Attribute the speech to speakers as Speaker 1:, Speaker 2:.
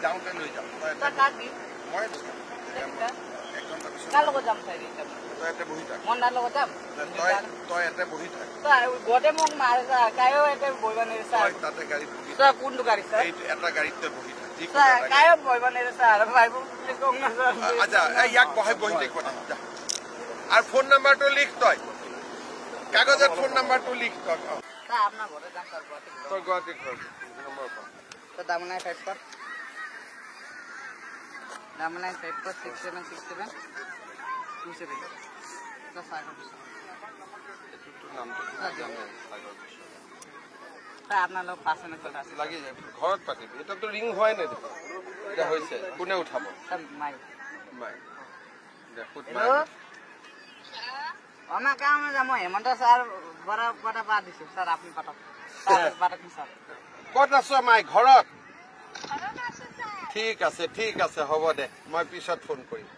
Speaker 1: যাওঁতে লৈ যাম মই
Speaker 2: কাৰ লগত যাম চাই
Speaker 1: তই ইয়াতে বহি থাক
Speaker 2: মন্দাৰ লগত যাম
Speaker 1: তই ইয়াতে বহি থাক
Speaker 2: গোটে মোক মাৰে ছাৰ কায়ো ইয়াতে বহিব নেৰে ছাৰ
Speaker 1: তাতে গাড়ীত
Speaker 2: ছাৰ কোনটো গাড়ী ছাৰ
Speaker 1: এটা গাড়ীত তই বহি থাক
Speaker 2: ছাৰ কায়ো বহিব নেৰে ছাৰ ভাইব কওক না ছাৰ
Speaker 1: আচ্ছা ইয়াক বহি থাকিব যা আৰু ফোন নাম্বাৰটো লিখ তই কাগজত ফোন নাম্বাৰটো লিখ তই
Speaker 2: ছাৰ আপোনাৰ ঘৰতে যাম ছাৰ
Speaker 1: তই গুৱাহাটীত ঘৰ নম্বৰ পা
Speaker 2: ছাৰ দামনাই 5 पर দামনাই 5 पर 6767 27 ছাৰ সাগৰ
Speaker 1: নামটো
Speaker 2: ছাৰ আপোনাৰ লগত 5 মিনিট কথা আছে
Speaker 1: লাগি যায় ঘৰত পাতিবি এটাতো ৰিং হোৱাই নাই দেখোন এটা হৈছে কোনে উঠাব
Speaker 2: ছাৰ মাই
Speaker 1: দেখোত
Speaker 2: হেল্ল' আমাৰ কাম যাম হেমন্ত ছাৰ বৰা পটা পা দিছো ছাৰ আপুনি পাতক পাতক ছাৰ
Speaker 1: ক'ত আছ মাই ঘৰত ঠিক আছে হ'ব দে মই পিছত ফোন কৰিম